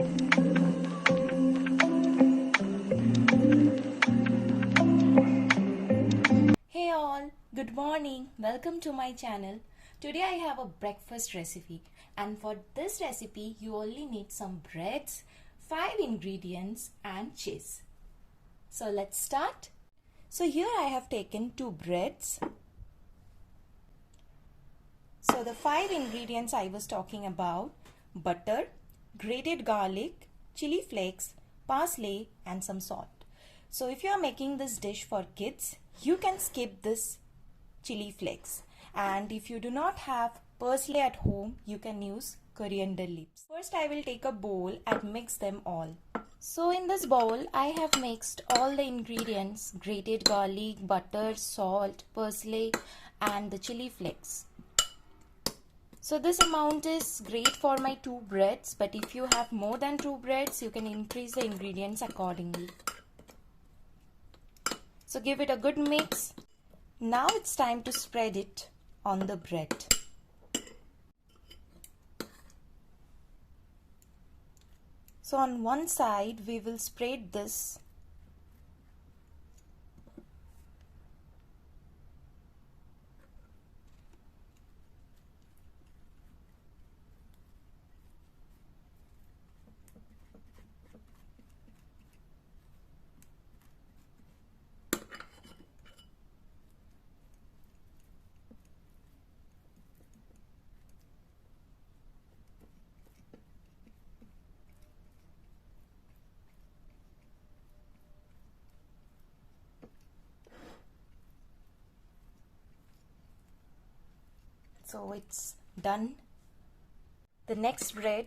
Hey all, good morning. Welcome to my channel. Today I have a breakfast recipe, and for this recipe you only need some breads, 5 ingredients and cheese. So let's start. So here I have taken 2 breads. So the 5 ingredients I was talking about: butter, grated garlic, chili flakes, parsley and some salt. So if you are making this dish for kids, you can skip this chili flakes, and if you do not have parsley at home, you can use coriander leaves. First I will take a bowl and mix them all. So in this bowl I have mixed all the ingredients: grated garlic, butter, salt, parsley and the chili flakes. So this amount is great for my 2 breads, but if you have more than 2 breads, you can increase the ingredients accordingly. So give it a good mix. Now it's time to spread it on the bread. So on one side we will spread this . So it's done. The next bread,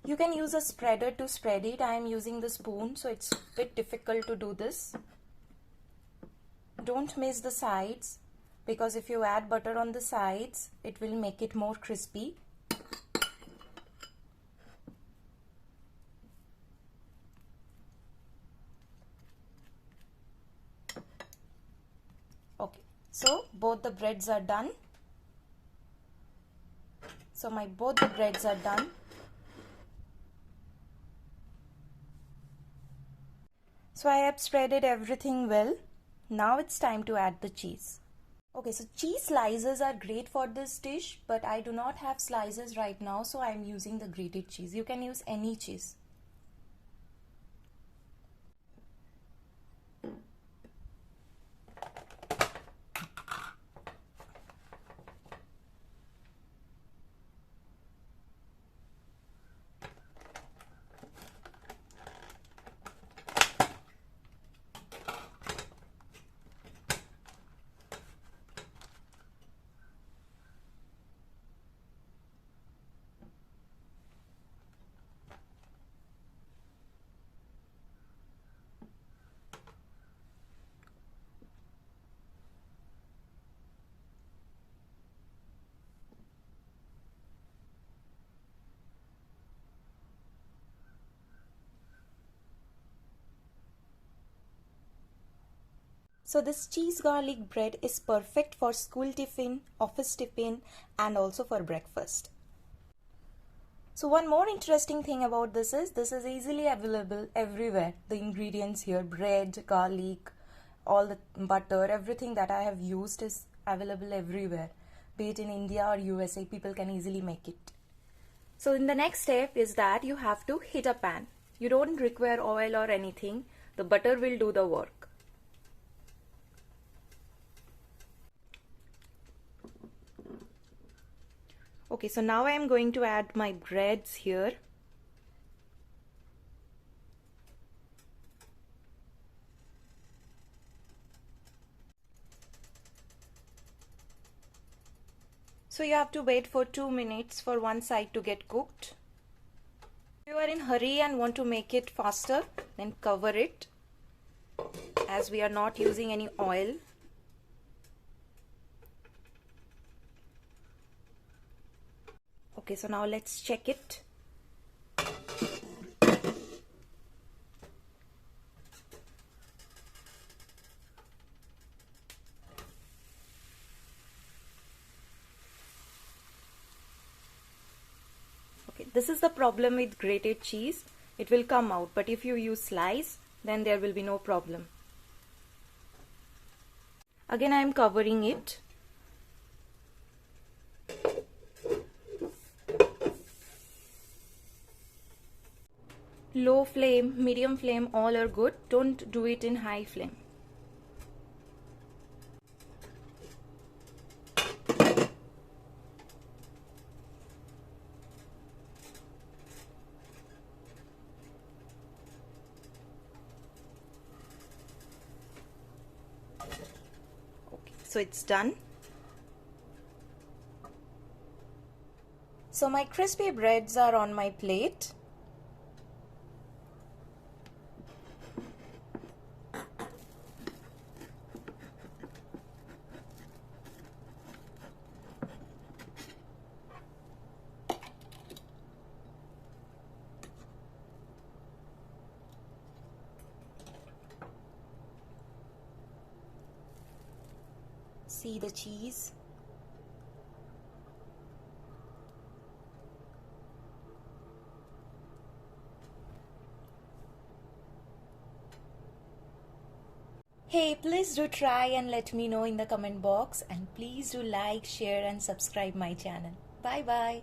you can use a spreader to spread it. I am using the spoon, so it's a bit difficult to do this. Don't miss the sides, because if you add butter on the sides, it will make it more crispy. Okay, so both the breads are done. So both the breads are done. So I have spreaded everything well. Now it's time to add the cheese. Okay, so cheese slices are great for this dish, but I do not have slices right now, so I am using the grated cheese. You can use any cheese. So this cheese garlic bread is perfect for school tiffin, office tiffin and also for breakfast. So one more interesting thing about this is easily available everywhere. The ingredients here, bread, garlic, all the butter, everything that I have used is available everywhere. Be it in India or USA, people can easily make it. So in the next step is that you have to heat a pan. You don't require oil or anything. The butter will do the work. Okay, so now I am going to add my breads here. So you have to wait for 2 minutes for one side to get cooked. If you are in a hurry and want to make it faster, then cover it, as we are not using any oil. Okay, so now let's check it. Okay, this is the problem with grated cheese. It will come out, but if you use slice, then there will be no problem. Again, I am covering it. Low flame, medium flame, all are good. Don't do it in high flame. Okay, so it's done. So my crispy breads are on my plate. See the cheese. Hey, please do try and let me know in the comment box, and please do like, share and subscribe my channel. Bye bye.